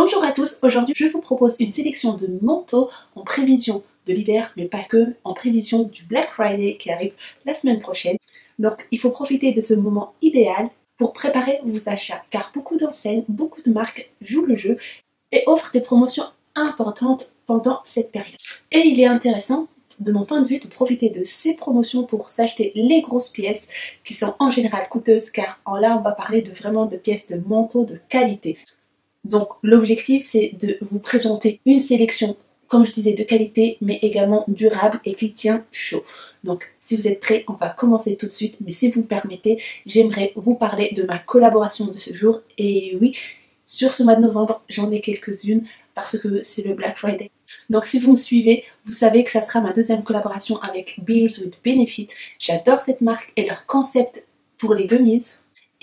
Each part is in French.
Bonjour à tous, aujourd'hui je vous propose une sélection de manteaux en prévision de l'hiver, mais pas que, en prévision du Black Friday qui arrive la semaine prochaine. Donc il faut profiter de ce moment idéal pour préparer vos achats, car beaucoup d'enseignes, beaucoup de marques jouent le jeu et offrent des promotions importantes pendant cette période. Et il est intéressant, de mon point de vue, de profiter de ces promotions pour s'acheter les grosses pièces qui sont en général coûteuses, car là on va parler vraiment de pièces de manteaux de qualité. Donc l'objectif c'est de vous présenter une sélection, comme je disais, de qualité mais également durable et qui tient chaud. Donc si vous êtes prêts, on va commencer tout de suite, mais si vous me permettez, j'aimerais vous parler de ma collaboration de ce jour. Et oui, sur ce mois de novembre, j'en ai quelques-unes parce que c'est le Black Friday. Donc si vous me suivez, vous savez que ça sera ma deuxième collaboration avec Beers with Benefit. J'adore cette marque et leur concept pour les gummies.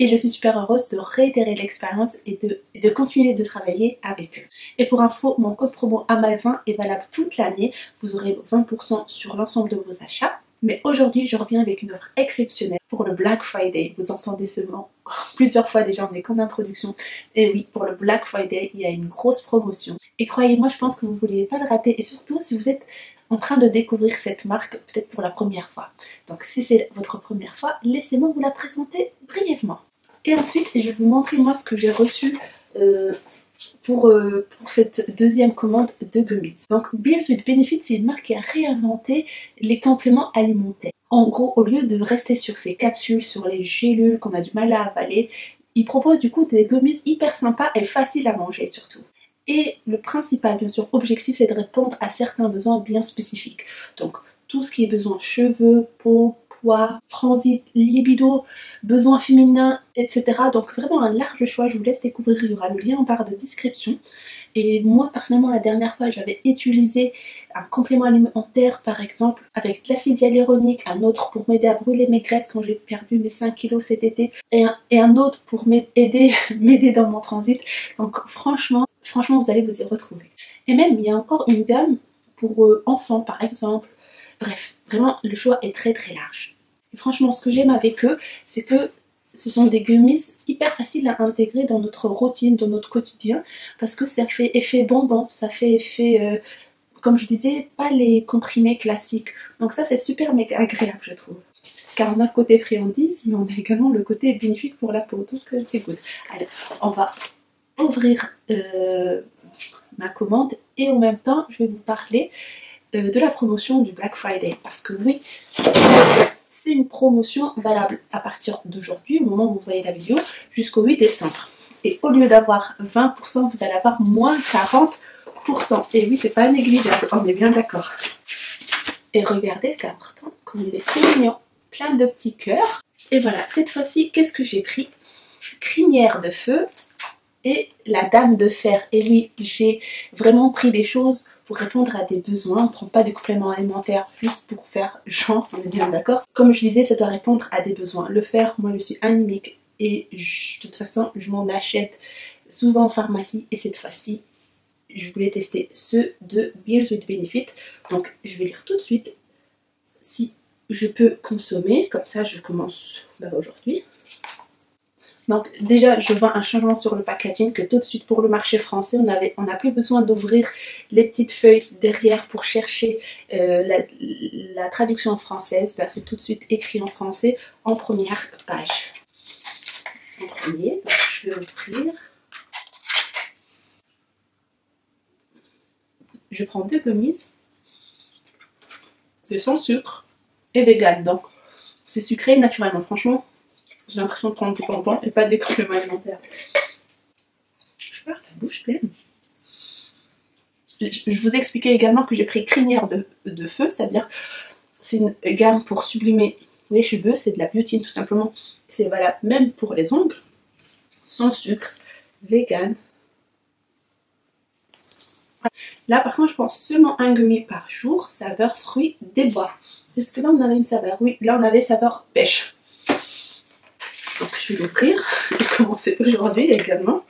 Et je suis super heureuse de réitérer l'expérience et de continuer de travailler avec eux. Et pour info, mon code promo AMAL20 est valable toute l'année. Vous aurez 20% sur l'ensemble de vos achats. Mais aujourd'hui, je reviens avec une offre exceptionnelle pour le Black Friday. Vous entendez ce mot plusieurs fois déjà, mais comme introduction. Et oui, pour le Black Friday, il y a une grosse promotion. Et croyez-moi, je pense que vous ne vouliez pas le rater. Et surtout, si vous êtes en train de découvrir cette marque, peut-être pour la première fois. Donc si c'est votre première fois, laissez-moi vous la présenter brièvement. Et ensuite, je vais vous montrer moi ce que j'ai reçu pour cette deuxième commande de gummies. Donc Beers with Benefit, c'est une marque qui a réinventé les compléments alimentaires. En gros, au lieu de rester sur ces capsules, sur les gélules qu'on a du mal à avaler, ils proposent du coup des gummies hyper sympas et faciles à manger surtout. Et le principal, bien sûr, objectif, c'est de répondre à certains besoins bien spécifiques. Donc tout ce qui est besoin cheveux, peau, poids, transit, libido, besoins féminins, etc. Donc vraiment un large choix, je vous laisse découvrir, il y aura le lien en barre de description. Et moi personnellement la dernière fois j'avais utilisé un complément alimentaire par exemple avec de l'acide hyaluronique, un autre pour m'aider à brûler mes graisses quand j'ai perdu mes 5 kilos cet été et un autre pour m'aider dans mon transit. Donc franchement vous allez vous y retrouver. Et même il y a encore une gamme pour enfants par exemple. Bref, vraiment le choix est très large. Et franchement, ce que j'aime avec eux, c'est que ce sont des gummies hyper faciles à intégrer dans notre routine, dans notre quotidien, parce que ça fait effet bonbon, ça fait effet, comme je disais, pas les comprimés classiques. Donc ça c'est super méga agréable je trouve. Car on a le côté friandise, mais on a également le côté bénéfique pour la peau, donc c'est good. Allez, on va ouvrir ma commande et en même temps je vais vous parler de la promotion du Black Friday, parce que oui, c'est une promotion valable à partir d'aujourd'hui, au moment où vous voyez la vidéo, jusqu'au 8 décembre. Et au lieu d'avoir 20%, vous allez avoir moins 40%. Et oui, c'est pas négligeable, on est bien d'accord. Et regardez le carton, comme il est trop mignon, plein de petits cœurs. Et voilà, cette fois-ci, qu'est-ce que j'ai pris? Crinière de feu et la dame de fer. Et oui, j'ai vraiment pris des choses pour répondre à des besoins. On ne prend pas des compléments alimentaires juste pour faire genre, on est bien d'accord. Comme je disais, ça doit répondre à des besoins. Le fer, moi je suis anémique et de toute façon je m'en achète souvent en pharmacie. Et cette fois-ci, je voulais tester ceux de Beers with Benefit. Donc je vais lire tout de suite si je peux consommer. Comme ça je commence aujourd'hui. Donc déjà je vois un changement sur le packaging, que tout de suite pour le marché français on n'a plus besoin d'ouvrir les petites feuilles derrière pour chercher la traduction française. Ben, c'est tout de suite écrit en français en première page. En premier, donc je vais ouvrir. Je prends deux gummies. C'est sans sucre et vegan, donc c'est sucré naturellement. Franchement, j'ai l'impression de prendre des bonbons et pas des compléments alimentaires. Je perds la bouche pleine. Je vous expliquais également que j'ai pris crinière de feu, c'est-à-dire c'est une gamme pour sublimer les cheveux, c'est de la biotine tout simplement. C'est valable même pour les ongles, sans sucre, vegan. Là par contre je prends seulement un gummy par jour, saveur fruits des bois. Est-ce que là on avait une saveur? Oui, là on avait saveur pêche. Donc je vais l'ouvrir et commencer aujourd'hui également.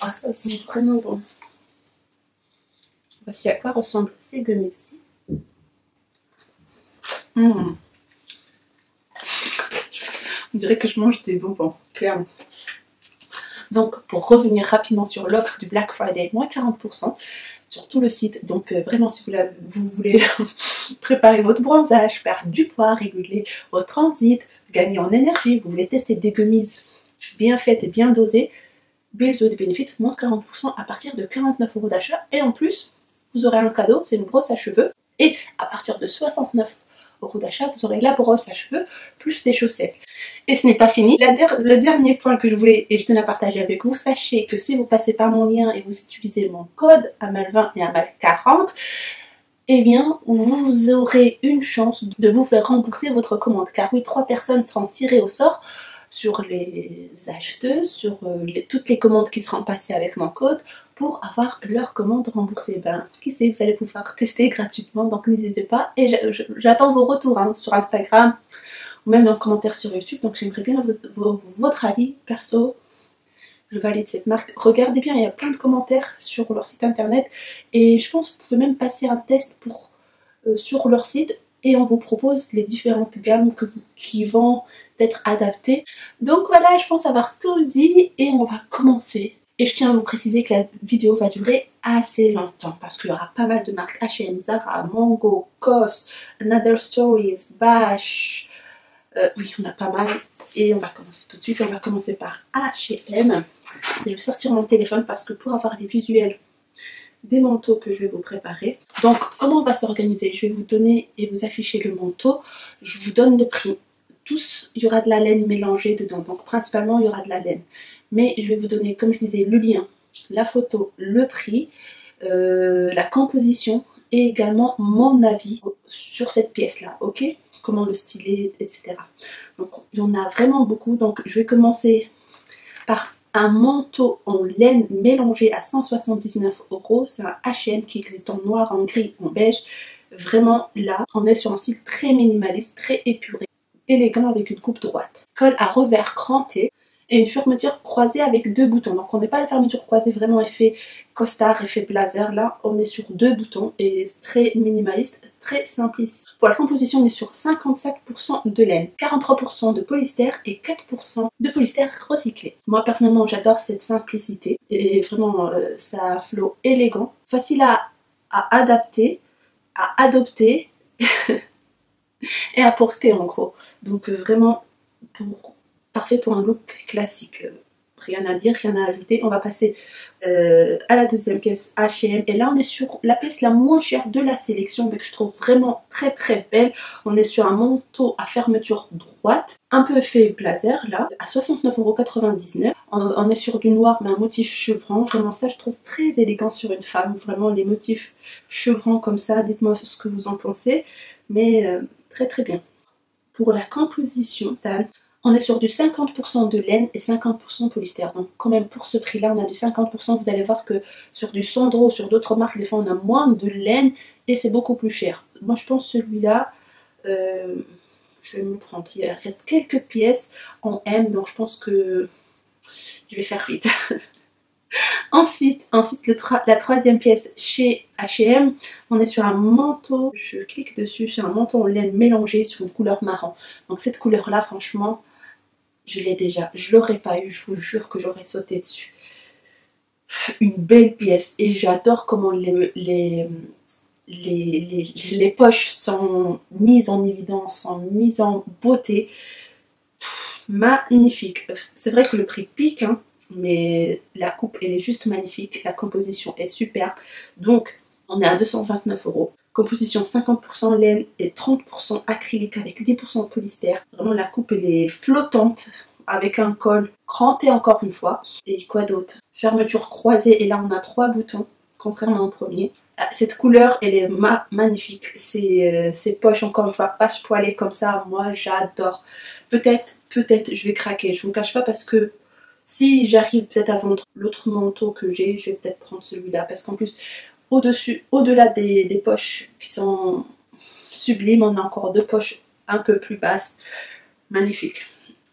Ah, ça sent vraiment bon. Voici à quoi ressemblent ces gummies-ci. On dirait que je mange des bonbons, clairement. Donc pour revenir rapidement sur l'offre du Black Friday, moins 40% sur tout le site. Donc vraiment si vous voulez préparer votre bronzage, perdre du poids, réguler votre transit, gagner en énergie, vous voulez tester des gummies bien faites et bien dosées, Bills with Benefit, moins 40% à partir de 49 € d'achat. Et en plus, vous aurez un cadeau, c'est une brosse à cheveux. Et à partir de 69 € d'achat, vous aurez la brosse à cheveux plus des chaussettes. Et ce n'est pas fini. Le dernier point que je voulais et je tenais à partager avec vous, sachez que si vous passez par mon lien et vous utilisez mon code AMAL20 et AMAL40, eh bien, vous aurez une chance de vous faire rembourser votre commande. Car oui, 3 personnes seront tirées au sort sur les acheteuses, sur toutes les commandes qui seront passées avec mon code pour avoir leur commande remboursée. Ben, qui sait, vous allez pouvoir tester gratuitement, donc n'hésitez pas. Et j'attends vos retours hein, sur Instagram ou même en commentaire sur YouTube. Donc j'aimerais bien votre avis perso. Je valide cette marque. Regardez bien, il y a plein de commentaires sur leur site internet et je pense que vous pouvez même passer un test sur leur site et on vous propose les différentes gammes qui vont être adaptées. Donc voilà, je pense avoir tout dit et on va commencer. Et je tiens à vous préciser que la vidéo va durer assez longtemps parce qu'il y aura pas mal de marques H&M, Zara, Mango, COS, Another Stories, Bash. Oui, on a pas mal. Et on va commencer tout de suite. On va commencer par H&M. Je vais sortir mon téléphone parce que pour avoir les visuels des manteaux que je vais vous préparer. Donc, comment on va s'organiser? Je vais vous donner et vous afficher le manteau. Je vous donne le prix. Tous, il y aura de la laine mélangée dedans. Donc, principalement, il y aura de la laine. Mais je vais vous donner, comme je disais, le lien, la photo, le prix, la composition et également mon avis sur cette pièce-là, ok? Comment le styler, etc. Donc, il y en a vraiment beaucoup. Donc, je vais commencer par un manteau en laine mélangé à 179 €. C'est un H&M qui existe en noir, en gris, en beige. Vraiment, là, on est sur un style très minimaliste, très épuré, élégant avec une coupe droite. Col à revers cranté et une fermeture croisée avec 2 boutons. Donc on n'est pas la fermeture croisée vraiment effet costard, effet blazer. Là on est sur 2 boutons et très minimaliste, très simpliste. Pour la composition on est sur 57% de laine, 43% de polyester et 4% de polyester recyclé. Moi personnellement j'adore cette simplicité et vraiment ça a un flow élégant, facile à adapter, à adopter et à porter en gros. Donc vraiment parfait pour un look classique. Rien à dire, rien à ajouter. On va passer à la deuxième pièce H&M. Et là, on est sur la pièce la moins chère de la sélection, mais que je trouve vraiment très très belle. On est sur un manteau à fermeture droite, un peu effet blazer là, à 69,99 €. On est sur du noir, mais un motif chevron. Vraiment, ça, je trouve très élégant sur une femme. Vraiment, les motifs chevrons comme ça. Dites-moi ce que vous en pensez. Mais très très bien. Pour la composition, on est sur du 50% de laine et 50% polyester. Donc quand même pour ce prix là on a du 50%. Vous allez voir que sur du Sandro, sur d'autres marques, des fois on a moins de laine et c'est beaucoup plus cher. Moi je pense celui-là, je vais me prendre. Il reste quelques pièces en M, donc je pense que je vais faire vite. Ensuite la troisième pièce chez H&M, on est sur un manteau, je clique dessus, c'est un manteau en laine mélangé sur une couleur marron. Donc cette couleur là franchement, je l'ai déjà, je l'aurais pas eu, je vous jure que j'aurais sauté dessus. Une belle pièce et j'adore comment les poches sont mises en évidence, sont mises en beauté. Magnifique. C'est vrai que le prix pique, hein, mais la coupe elle est juste magnifique, la composition est super. Donc on est à 229 €. Composition 50% laine et 30% acrylique avec 10% de polyester. Vraiment la coupe elle est flottante avec un col cranté encore une fois. Et quoi d'autre? Fermeture croisée et là on a 3 boutons contrairement au premier. Cette couleur elle est magnifique. Ces poches encore une fois passe poilées comme ça, moi j'adore. Peut-être je vais craquer, je vous cache pas, parce que si j'arrive peut-être à vendre l'autre manteau que j'ai, je vais peut-être prendre celui-là parce qu'en plus au-delà des poches qui sont sublimes, on a encore 2 poches un peu plus basses. Magnifique,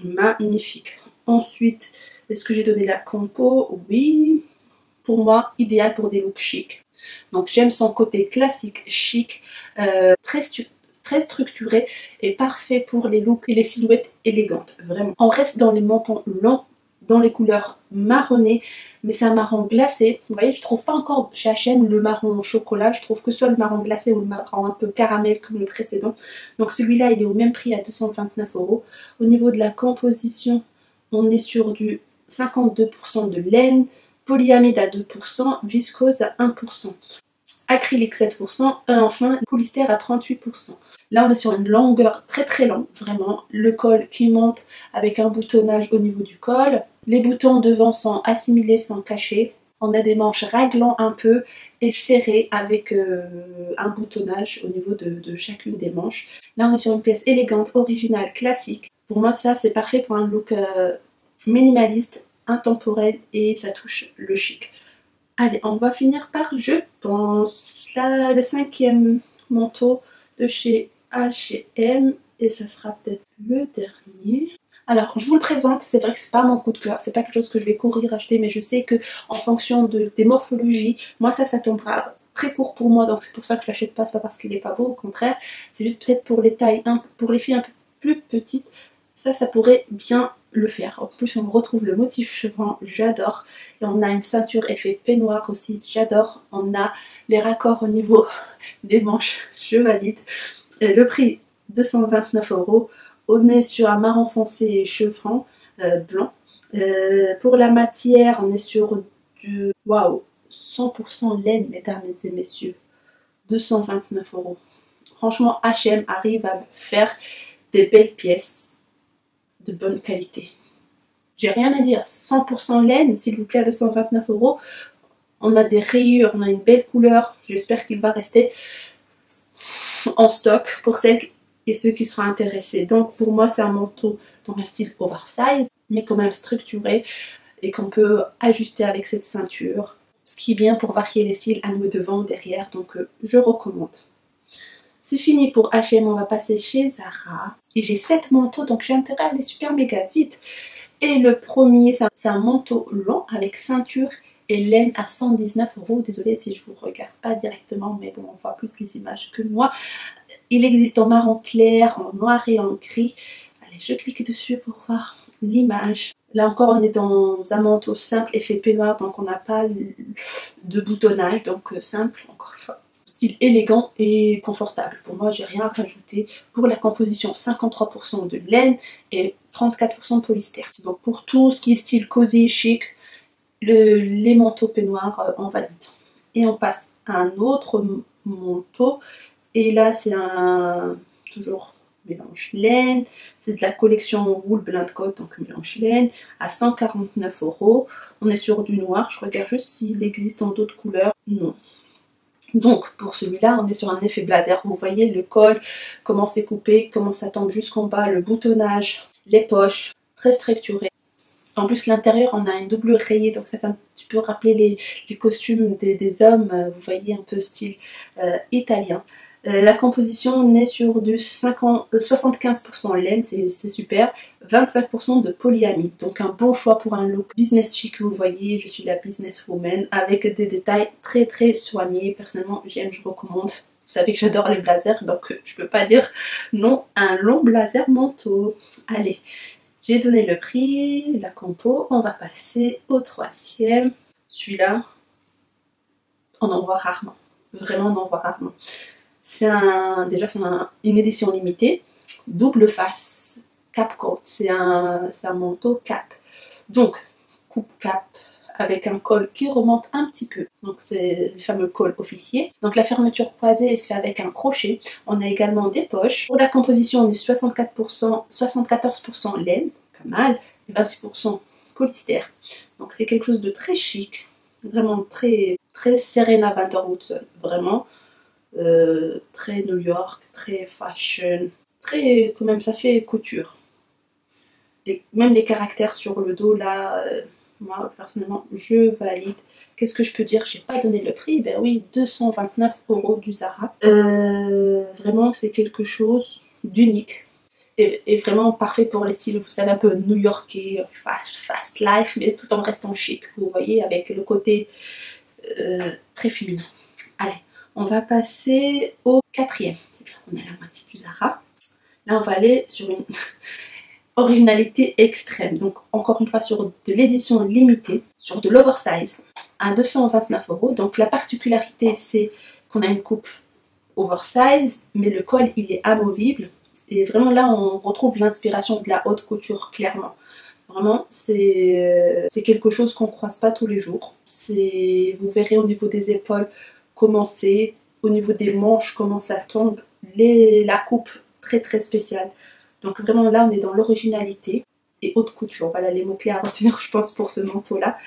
magnifique. Ensuite, est-ce que j'ai donné la compo? Oui, pour moi, idéal pour des looks chic. Donc j'aime son côté classique, chic, très structuré et parfait pour les looks et les silhouettes élégantes, vraiment. On reste dans les mentons longs, dans les couleurs marronnées, mais c'est un marron glacé. Vous voyez, je trouve pas encore chez H&M le marron au chocolat, je trouve que soit le marron glacé ou le marron un peu caramel comme le précédent. Donc celui-là, il est au même prix à 229 €. Au niveau de la composition, on est sur du 52% de laine, polyamide à 2%, viscose à 1%, acrylique 7%, et enfin polyester à 38%. Là on est sur une longueur très longue, vraiment, le col qui monte avec un boutonnage au niveau du col, les boutons devant sont assimilés sans cacher, on a des manches raglant un peu et serrées avec un boutonnage au niveau de chacune des manches. Là on est sur une pièce élégante, originale, classique. Pour moi ça c'est parfait pour un look minimaliste, intemporel et ça touche le chic. Allez, on va finir par, je pense, là, le 5e manteau de chez H&M et ça sera peut-être le dernier. Alors, je vous le présente, c'est vrai que c'est pas mon coup de cœur, c'est pas quelque chose que je vais courir acheter, mais je sais que en fonction des morphologies, moi ça tombera très court pour moi, donc c'est pour ça que je l'achète pas, c'est pas parce qu'il est pas beau, au contraire, c'est juste peut-être pour les tailles, pour les filles un peu plus petites, ça pourrait bien le faire. En plus on retrouve le motif chevron, j'adore, et on a une ceinture effet peignoir aussi, j'adore, on a les raccords au niveau des manches, je valide. Et le prix 229 €, on est sur un marron foncé chevron blanc. Pour la matière on est sur du waouh 100% laine mesdames et messieurs, 229 €. Franchement H&M arrive à faire des belles pièces de bonne qualité. J'ai rien à dire, 100% laine, s'il vous plaît, à 229 €. On a des rayures, on a une belle couleur, j'espère qu'il va rester en stock pour celles et ceux qui seront intéressés. Donc pour moi c'est un manteau dans un style oversize, mais quand même structuré et qu'on peut ajuster avec cette ceinture. Ce qui est bien pour varier les styles à nous devant, derrière, donc je recommande. C'est fini pour H&M, on va passer chez Zara. Et j'ai 7 manteaux, donc j'ai intérêt à aller super méga vite. Et le premier, c'est un manteau long avec ceinture et laine à 119 €. Désolée si je vous regarde pas directement, mais bon, on voit plus les images que moi. Il existe en marron clair, en noir et en gris. Allez, je clique dessus pour voir l'image. Là encore, on est dans un manteau simple, effet peignoir, donc on n'a pas de boutonnage, donc simple, encore une fois. Style élégant et confortable. Pour moi, j'ai rien à rajouter. Pour la composition, 53% de laine et 34% de polyester. Donc pour tout ce qui est style cosy, chic, les manteaux peignoirs en valide. Et on passe à un autre manteau. Et là, c'est un toujours mélange laine. C'est de la collection Wool Blend Coat, donc mélange laine, à 149 €. On est sur du noir. Je regarde juste s'il existe en d'autres couleurs. Non. Donc pour celui-là on est sur un effet blazer, vous voyez le col, comment c'est coupé, comment ça tombe jusqu'en bas, le boutonnage, les poches, très structuré. En plus l'intérieur on a une double rayée, donc ça fait un petit peu rappeler les costumes des hommes, vous voyez un peu style italien. La composition on est sur du 75% laine, c'est super, 25% de polyamide, donc un bon choix pour un look business chic, vous voyez, je suis la business woman, avec des détails très soignés, personnellement j'aime, je recommande. Vous savez que j'adore les blazers, donc je peux pas dire non à un long blazer manteau. Allez, j'ai donné le prix, la compo, on va passer au troisième. Celui-là, on en voit rarement, vraiment on en voit rarement. C'est déjà une édition limitée, double face, cap coat, c'est un manteau cap. Donc, coupe cap avec un col qui remonte un petit peu. Donc c'est le fameux col officier. Donc la fermeture croisée se fait avec un crochet. On a également des poches. Pour la composition, on est 74% laine, pas mal, et 26% polyester. Donc c'est quelque chose de très chic, vraiment très Serena van der Woodsen, vraiment. Très New York, très fashion, très quand même ça fait couture. Même les caractères sur le dos là, moi personnellement je valide. Qu'est-ce que je peux dire? J'ai pas donné le prix, ben oui, 229 € du Zara. Vraiment c'est quelque chose d'unique. Et vraiment parfait pour les styles, vous savez, un peu new-yorkais, fast life, mais tout en restant chic, vous voyez, avec le côté très féminin. Allez, on va passer au quatrième. C'est bien, on est à la moitié du Zara. Là, on va aller sur Originalité extrême. Donc encore une fois sur de l'édition limitée, sur de l'oversize à 229 €. Donc la particularité c'est qu'on a une coupe oversize, mais le col il est amovible. Et vraiment là on retrouve l'inspiration de la haute couture clairement. Vraiment c'est quelque chose qu'on ne croise pas tous les jours. Vous verrez au niveau des épaules comment c'est, au niveau des manches comment ça tombe, la coupe très très spéciale. Donc vraiment là on est dans l'originalité et haute couture. Voilà les mots-clés à retenir je pense pour ce manteau là.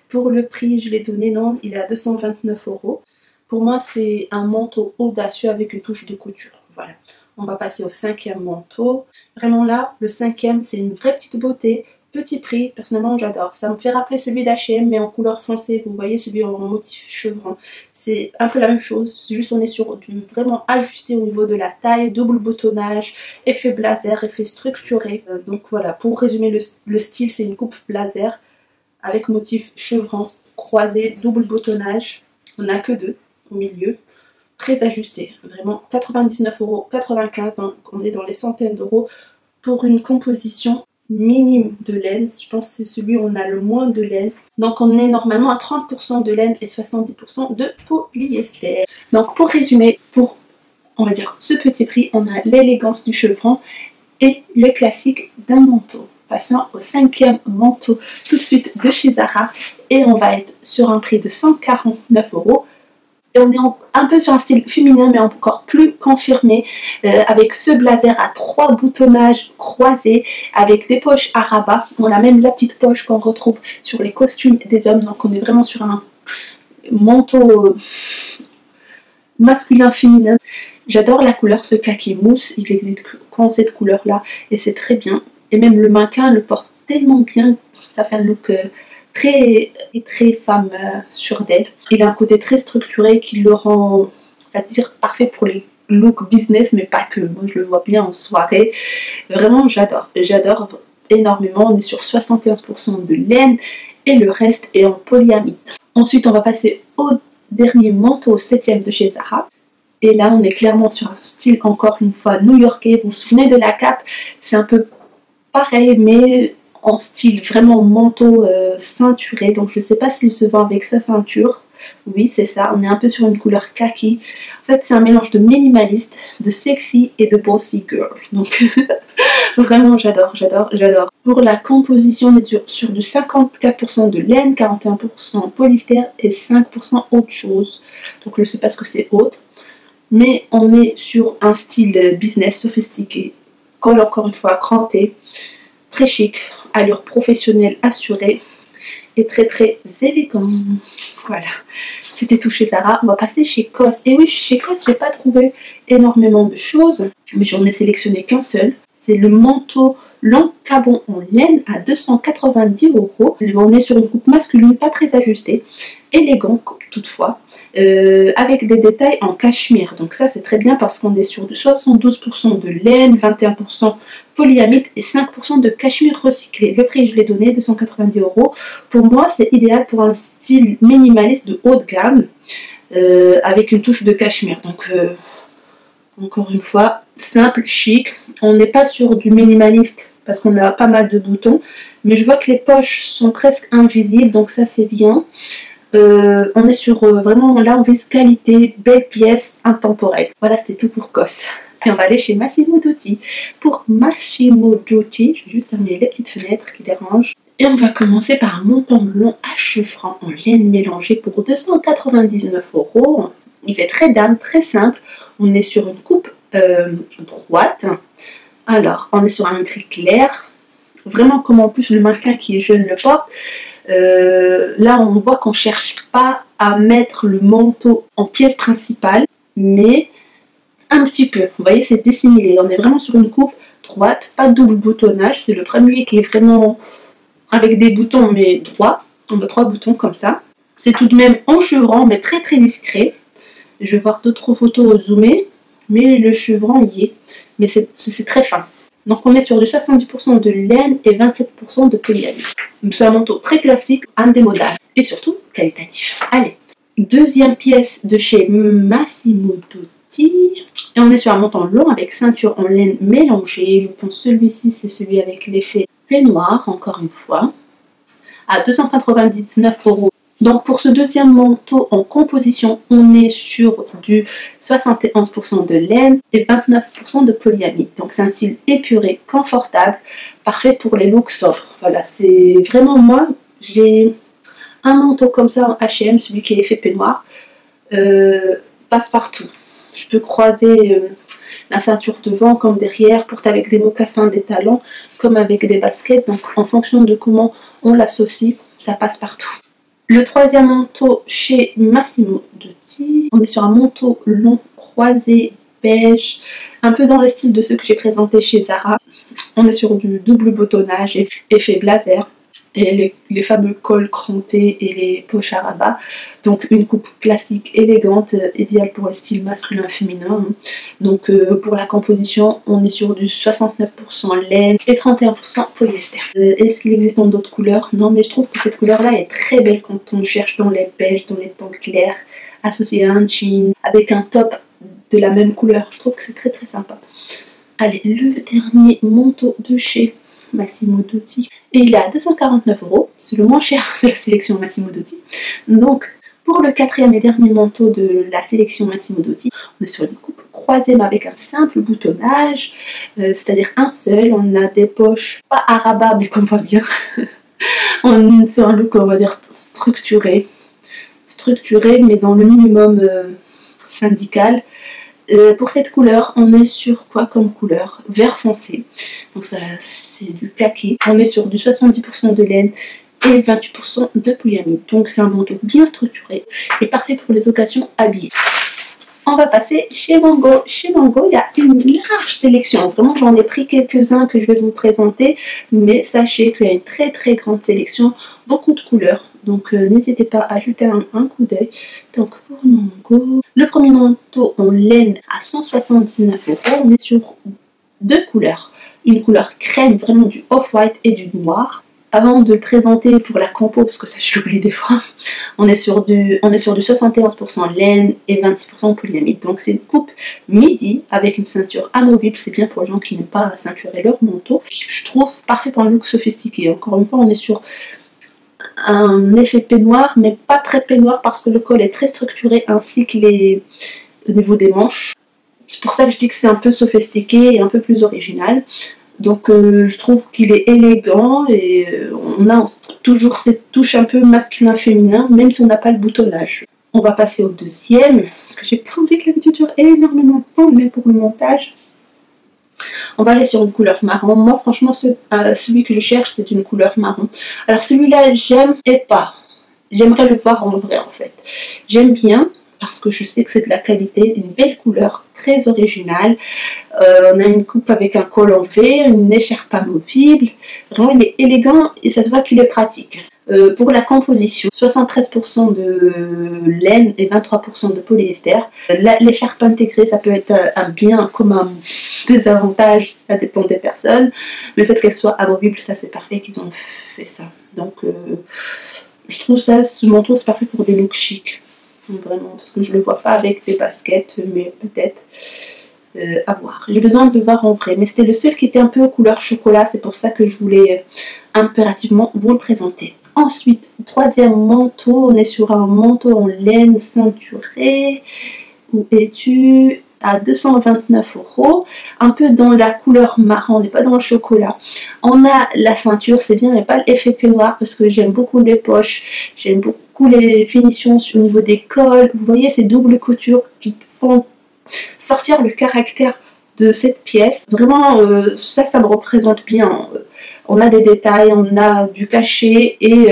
Pour le prix je l'ai donné, non, il est à 229 €. Pour moi c'est un manteau audacieux avec une touche de couture. Voilà. On va passer au cinquième manteau. Vraiment là le cinquième c'est une vraie petite beauté. Petit prix, personnellement j'adore. Ça me fait rappeler celui d'H&M mais en couleur foncée. Vous voyez celui en motif chevron. C'est un peu la même chose. C'est juste on est sur du vraiment ajusté au niveau de la taille. Double boutonnage, effet blazer, effet structuré. Donc voilà, pour résumer le style, c'est une coupe blazer avec motif chevron croisé, double boutonnage. On n'a que deux au milieu. Très ajusté. Vraiment 99,95 €. Donc on est dans les centaines d'euros pour une composition minime de laine. Je pense que c'est celui où on a le moins de laine. Donc on est normalement à 30% de laine et 70% de polyester. Donc pour résumer, pour on va dire ce petit prix, on a l'élégance du chevron et le classique d'un manteau. Passons au cinquième manteau tout de suite de chez Zara et on va être sur un prix de 149 €. Et on est un peu sur un style féminin mais encore plus confirmé avec ce blazer à 3 boutonnages croisés avec des poches à rabat. On a même la petite poche qu'on retrouve sur les costumes des hommes. Donc on est vraiment sur un manteau masculin féminin. J'adore la couleur, ce kaki mousse. Il existe qu'en cette couleur là et c'est très bien. Et même le mannequin le porte tellement bien. Ça fait un look très femme sûre d'elle. Il a un côté très structuré qui le rend, on va dire, parfait pour les looks business, mais pas que. Moi je le vois bien en soirée. Vraiment j'adore énormément. On est sur 71% de laine et le reste est en polyamide. Ensuite on va passer au dernier manteau, 7e de chez Zara. Et là on est clairement sur un style encore une fois new-yorkais. Vous vous souvenez de la cape? C'est un peu pareil mais en style vraiment manteau ceinturé. Donc je sais pas s'il se vend avec sa ceinture. Oui c'est ça, on est un peu sur une couleur kaki. En fait c'est un mélange de minimaliste, de sexy et de bossy girl. Donc vraiment j'adore. Pour la composition on est sur du 54% de laine, 41% polyester et 5% autre chose. Donc je sais pas ce que c'est autre. Mais on est sur un style business sophistiqué. Col encore une fois cranté, très chic, allure professionnelle assurée et très élégant. Voilà, c'était tout chez Zara. On va passer chez COS. Et oui, chez COS, j'ai pas trouvé énormément de choses, mais j'en ai sélectionné qu'un seul. C'est le manteau long cabon en laine à 290 €. On est sur une coupe masculine pas très ajustée, élégant toutefois, avec des détails en cachemire. Donc ça c'est très bien parce qu'on est sur du 72% de laine, 21% polyamide et 5% de cachemire recyclé. Le prix je l'ai donné, 290 €. Pour moi c'est idéal pour un style minimaliste de haut de gamme avec une touche de cachemire. Donc encore une fois, simple, chic. On n'est pas sur du minimaliste parce qu'on a pas mal de boutons. Mais je vois que les poches sont presque invisibles, donc ça c'est bien. On est sur vraiment, là on vise qualité, belle pièce, intemporelle. Voilà, c'était tout pour COS. Et on va aller chez Massimo Dutti. Pour Massimo Dutti, je vais juste fermer les petites fenêtres qui dérangent. Et on va commencer par un montant long à cheveux francs en laine mélangée pour 299 €. Il fait très dame, très simple. On est sur une coupe droite. Alors, on est sur un gris clair. Vraiment comme en plus le mannequin qui est jeune le porte. Là, on voit qu'on ne cherche pas à mettre le manteau en pièce principale, mais un petit peu. Vous voyez, c'est dissimulé. On est vraiment sur une coupe droite, pas de double boutonnage. C'est le premier qui est vraiment avec des boutons, mais droit. On a 3 boutons comme ça. C'est tout de même enchevrant, mais très discret. Je vais voir d'autres photos zoomées, mais le chevron y est. Mais c'est très fin. Donc on est sur du 70% de laine et 27% de polyamide. C'est un manteau très classique, indémodable et surtout qualitatif. Allez, deuxième pièce de chez Massimo Dutti. Et on est sur un montant long avec ceinture en laine mélangée. Je pense celui-ci, c'est celui avec l'effet peignoir, encore une fois, à 299 €. Donc pour ce deuxième manteau en composition, on est sur du 71% de laine et 29% de polyamide. Donc c'est un style épuré, confortable, parfait pour les looks sobres. Voilà, c'est vraiment moi, j'ai un manteau comme ça en H&M, celui qui est effet peignoir, passe partout. Je peux croiser la ceinture devant comme derrière, porter avec des mocassins, des talons, comme avec des baskets. Donc en fonction de comment on l'associe, ça passe partout. Le troisième manteau chez Massimo Dutti, on est sur un manteau long croisé beige, un peu dans le style de ceux que j'ai présentés chez Zara. On est sur du double boutonnage, effet blazer, et les fameux cols crantés et les poches à rabat. Donc une coupe classique, élégante, idéale pour le style masculin féminin. Donc pour la composition, on est sur du 69% laine et 31% polyester. Est-ce qu'il existe dans d'autres couleurs? Non, mais je trouve que cette couleur-là est très belle quand on cherche dans les beiges, dans les tons clairs, associé à un jean, avec un top de la même couleur. Je trouve que c'est très très sympa. Allez, le dernier manteau de chez Massimo Dutti, et il est à 249 €, c'est le moins cher de la sélection Massimo Dutti. Donc pour le quatrième et dernier manteau de la sélection Massimo Dutti, on est sur une coupe croisée mais avec un simple boutonnage, c'est-à-dire un seul. On a des poches pas à rabat mais qu'on voit bien. On est sur un look, on va dire, structuré mais dans le minimum syndical. Pour cette couleur, on est sur quoi comme couleur? Vert foncé. Donc ça, c'est du kaki. On est sur du 70% de laine et 28% de polyamide. Donc c'est un manteau bien structuré et parfait pour les occasions habillées. On va passer chez Mango. Chez Mango, il y a une large sélection. Vraiment, j'en ai pris quelques-uns que je vais vous présenter. Mais sachez qu'il y a une très très grande sélection. Beaucoup de couleurs. Donc n'hésitez pas à jeter un coup d'œil. Donc pour Mango, le premier manteau en laine à 179 €. On est sur deux couleurs. Une couleur crème, vraiment du off-white et du noir. Avant de le présenter pour la compo, parce que ça je l'oublie des fois, on est sur du 71% laine et 26% polyamide. Donc c'est une coupe midi avec une ceinture amovible. C'est bien pour les gens qui n'aiment pas ceinturer leur manteau. Je trouve parfait pour un look sophistiqué. Encore une fois, on est sur un effet peignoir, mais pas très peignoir parce que le col est très structuré, ainsi que au niveau des manches. C'est pour ça que je dis que c'est un peu sophistiqué et un peu plus original. Donc je trouve qu'il est élégant et on a toujours cette touche un peu masculin-féminin, même si on n'a pas le boutonnage. On va passer au deuxième, parce que j'ai pas envie que la vidéo dure énormément de temps, mais pour le montage. On va aller sur une couleur marron. Moi franchement, celui que je cherche, c'est une couleur marron. Alors celui-là, j'aime et pas. J'aimerais le voir en vrai en fait. J'aime bien, parce que je sais que c'est de la qualité, une belle couleur, très originale. On a une coupe avec un col en V, une écharpe amovible. Vraiment, il est élégant et ça se voit qu'il est pratique. Pour la composition, 73% de laine et 23% de polyester. L'écharpe intégrée, ça peut être un bien comme un désavantage, ça dépend des personnes. Mais le fait qu'elle soit amovible, ça c'est parfait qu'ils ont fait ça. Donc, je trouve ça, ce manteau, c'est parfait pour des looks chics. Vraiment, parce que je le vois pas avec des baskets, mais peut-être à voir. J'ai besoin de le voir en vrai, mais c'était le seul qui était un peu couleur chocolat, c'est pour ça que je voulais impérativement vous le présenter. Ensuite, troisième manteau, on est sur un manteau en laine ceinturé. Où es-tu? À 229 €, un peu dans la couleur marron, on n'est pas dans le chocolat. On a la ceinture, c'est bien, mais pas l'effet peignoir parce que j'aime beaucoup les poches, j'aime beaucoup les finitions au niveau des cols. Vous voyez ces doubles coutures qui font sortir le caractère de cette pièce. Vraiment, ça me représente bien. On a des détails, on a du cachet et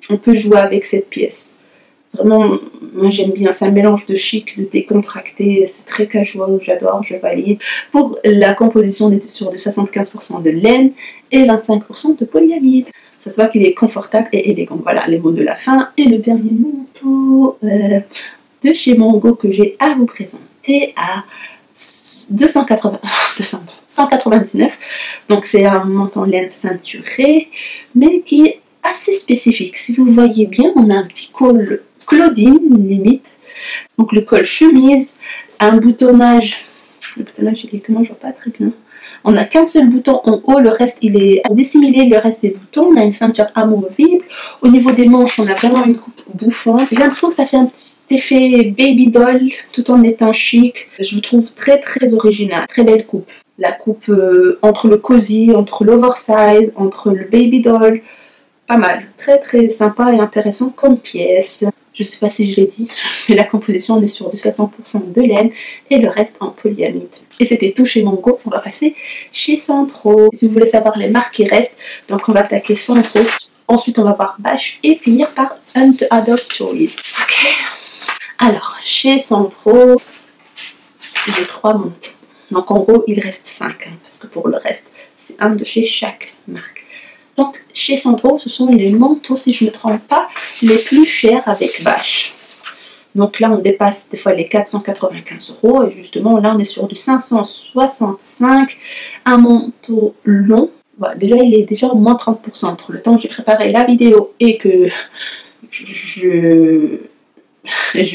on peut jouer avec cette pièce. Vraiment, moi j'aime bien, c'est un mélange de chic, de décontracté, c'est très casual, j'adore, je valide. Pour la composition, on est sur de 75% de laine et 25% de polyamide. Ça se voit qu'il est confortable et élégant. Voilà les mots de la fin. Et le dernier manteau de chez Mango que j'ai à vous présenter à 199. Donc c'est un manteau en laine ceinturé, mais qui est assez spécifique. Si vous voyez bien, on a un petit col Claudine limite, donc le col chemise, un boutonnage. Le boutonnage, il est comment? Je vois pas très bien. On n'a qu'un seul bouton en haut, le reste il est dissimulé, le reste des boutons. On a une ceinture amovible. Au niveau des manches, on a vraiment une coupe bouffante. J'ai l'impression que ça fait un petit effet baby doll tout en étant chic. Je le trouve très original. Très belle coupe. La coupe entre le cozy, entre l'oversize, entre le baby doll. Pas mal. Très sympa et intéressant comme pièce. Je sais pas si je l'ai dit, mais la composition on est sur du 60% de laine et le reste en polyamide. Et c'était tout chez Mango. On va passer chez Sandro. Si vous voulez savoir les marques qui restent, donc on va attaquer Sandro. Ensuite on va voir Bash et finir par And Other Stories. Ok. Alors chez Sandro, j'ai 3 manteaux. Donc en gros il reste 5 hein, parce que pour le reste c'est un de chez chaque marque. Donc chez Sandro, ce sont les manteaux, si je ne me trompe pas, les plus chers avec Bash. Donc là, on dépasse des fois les 495 € et justement, là, on est sur du 565. Un manteau long, voilà, déjà, il est déjà au moins 30%. Entre le temps que j'ai préparé la vidéo et que je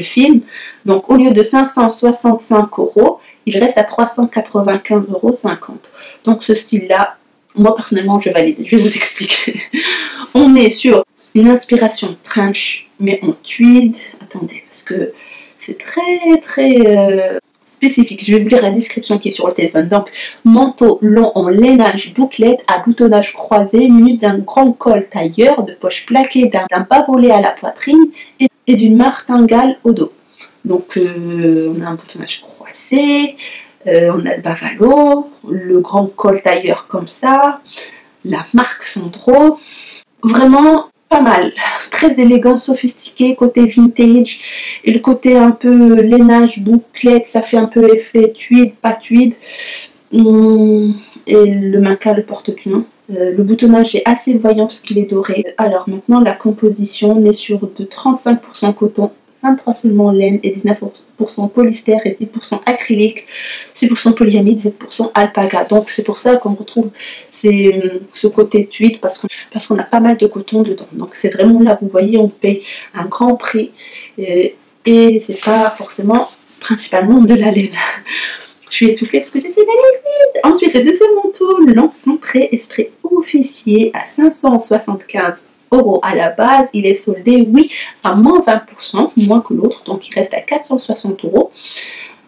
filme, donc au lieu de 565 €, il reste à 395,50 €. Donc ce style-là, moi personnellement je valide, je vais vous expliquer. On est sur une inspiration trench mais en tweed. Attendez, parce que c'est très spécifique. Je vais vous lire la description qui est sur le téléphone. Donc, manteau long en lainage bouclette à boutonnage croisé, muni d'un grand col tailleur, de poches plaquées, d'un bas volet à la poitrine et d'une martingale au dos. Donc, on a un boutonnage croisé. On a le bavalo, le grand col tailleur comme ça, la marque Sandro, vraiment pas mal, très élégant, sophistiqué, côté vintage, et le côté un peu lainage, bouclette, ça fait un peu effet tweed, pas tweed, et le mannequin le porte bien. Le boutonnage est assez voyant parce qu'il est doré. Alors maintenant la composition, on est sur de 35% coton, 23 seulement laine et 19% polyester et 10% acrylique, 6% polyamide, 7% alpaga. Donc c'est pour ça qu'on retrouve ce côté tweed parce qu'on a pas mal de coton dedans. Donc c'est vraiment là, vous voyez, on paye un grand prix et c'est pas forcément principalement de la laine. Je suis essoufflée parce que j'étais d'aller vite. Ensuite, le deuxième manteau, le Centré Esprit officier à 575 € à la base. Il est soldé, oui, à moins 20%, moins que l'autre. Donc, il reste à 460 €.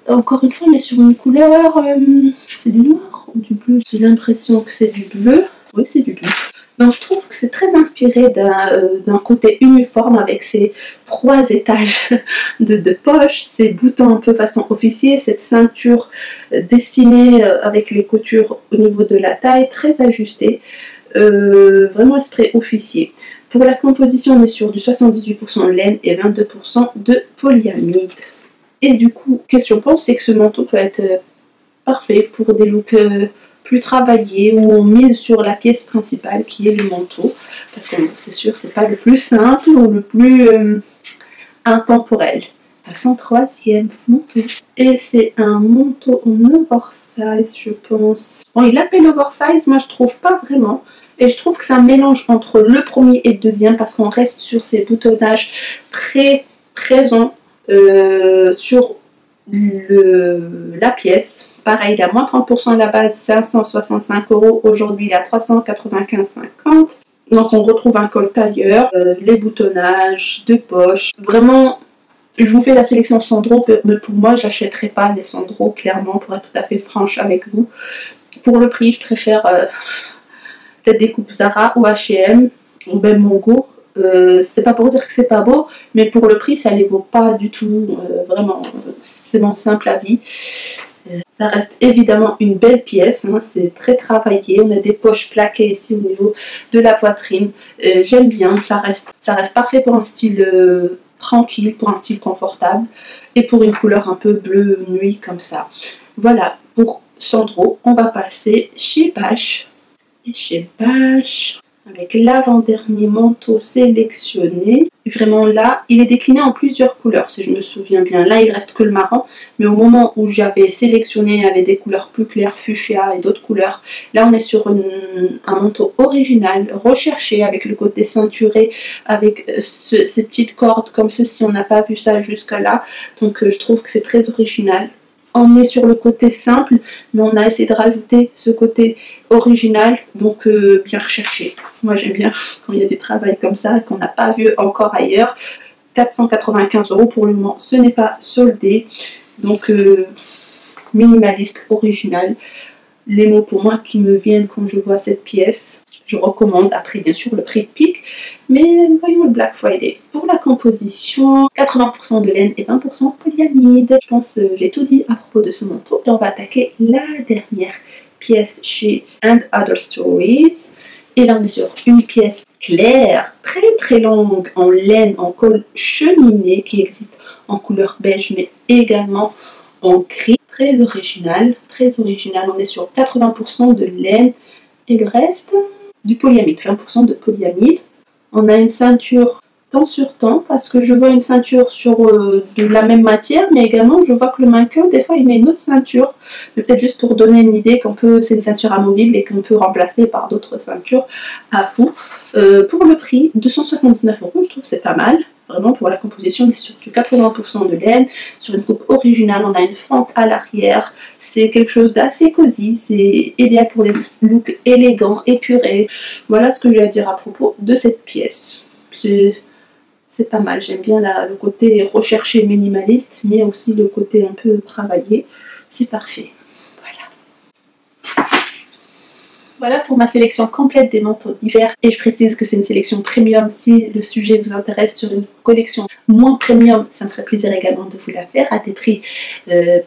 Encore une fois, on est sur une couleur... c'est du noir ou du bleu? J'ai l'impression que c'est du bleu. Oui, c'est du bleu. Donc je trouve que c'est très inspiré d'un côté uniforme avec ces 3 étages de poches, ces boutons un peu façon officier, cette ceinture dessinée avec les coutures au niveau de la taille, très ajustée, vraiment esprit officier. Pour la composition, on est sur du 78% laine et 22% de polyamide. Et du coup, qu'est-ce que je pense, c'est que ce manteau peut être parfait pour des looks... plus travaillé, où on mise sur la pièce principale qui est le manteau, parce que c'est sûr c'est pas le plus simple ou le plus intemporel. À son 3e manteau, et c'est un manteau en oversize, je pense. Bon, il l'appelle oversize, moi je trouve pas vraiment, et je trouve que c'est un mélange entre le premier et le deuxième, parce qu'on reste sur ces boutonnages très présents sur la pièce. Pareil, il a moins 30% à la base, 565 €. Aujourd'hui, il a 395,50 €. Donc, on retrouve un col tailleur, les boutonnages, de poche. Vraiment, je vous fais la sélection Sandro, mais pour moi, j'achèterai pas les Sandro, clairement, pour être tout à fait franche avec vous. Pour le prix, je préfère peut-être des coupes Zara ou H&M, ou même Mango. C'est pas pour dire que c'est pas beau, mais pour le prix, ça les vaut pas du tout. Vraiment, c'est mon simple avis. Ça reste évidemment une belle pièce, hein, c'est très travaillé, on a des poches plaquées ici au niveau de la poitrine, j'aime bien, ça reste parfait pour un style tranquille, pour un style confortable et pour une couleur un peu bleu nuit comme ça. Voilà, pour Sandro, on va passer chez Bash. Et chez Bash, avec l'avant-dernier manteau sélectionné. Vraiment là, il est décliné en plusieurs couleurs, si je me souviens bien. Là, il reste que le marron, mais au moment où j'avais sélectionné, il y avait des couleurs plus claires, fuchsia et d'autres couleurs. Là, on est sur un manteau original, recherché, avec le côté ceinturé, avec ces petites cordes comme ceci. On n'a pas vu ça jusque-là, donc je trouve que c'est très original. on est sur le côté simple, mais on a essayé de rajouter ce côté original, donc bien recherché. Moi j'aime bien quand il y a des travaux comme ça qu'on n'a pas vu encore ailleurs. 495 € pour le moment, ce n'est pas soldé, donc minimaliste, original. Les mots pour moi qui me viennent quand je vois cette pièce. Je recommande, après bien sûr le prix pique, mais voyons le Black Friday. Pour la composition, 80% de laine et 20% polyamide. Je pense j'ai tout dit à propos de ce manteau. Et on va attaquer la dernière pièce chez And Other Stories. Et là on est sur une pièce claire, très longue, en laine, en col cheminé, qui existe en couleur beige, mais également en gris. Très original, on est sur 80% de laine et le reste du polyamide, 20% de polyamide. On a une ceinture temps sur temps, parce que je vois une ceinture sur de la même matière, mais également je vois que le mannequin des fois il met une autre ceinture, mais peut-être juste pour donner une idée qu'on peut, c'est une ceinture amovible et qu'on peut remplacer par d'autres ceintures à vous. Pour le prix, 279 €, je trouve que c'est pas mal. Vraiment pour la composition, c'est sur du 80% de laine, sur une coupe originale, on a une fente à l'arrière, c'est quelque chose d'assez cosy, c'est idéal pour les looks élégants, épurés. Voilà ce que j'ai à dire à propos de cette pièce. C'est pas mal, j'aime bien le côté recherché minimaliste, mais aussi le côté un peu travaillé, c'est parfait. Voilà pour ma sélection complète des manteaux d'hiver, et je précise que c'est une sélection premium. Si le sujet vous intéresse sur une collection moins premium, ça me ferait plaisir également de vous la faire à des prix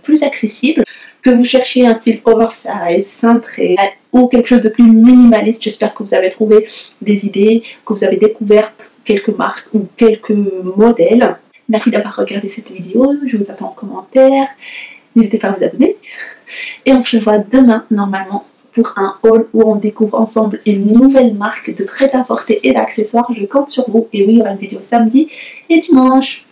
plus accessibles. Que vous cherchiez un style oversize, cintré ou quelque chose de plus minimaliste, j'espère que vous avez trouvé des idées, que vous avez découvert quelques marques ou quelques modèles. Merci d'avoir regardé cette vidéo, je vous attends en commentaire, n'hésitez pas à vous abonner et on se voit demain normalement pour un haul où on découvre ensemble une nouvelle marque de prêt-à-porter et d'accessoires. Je compte sur vous. Et oui, il y aura une vidéo samedi et dimanche.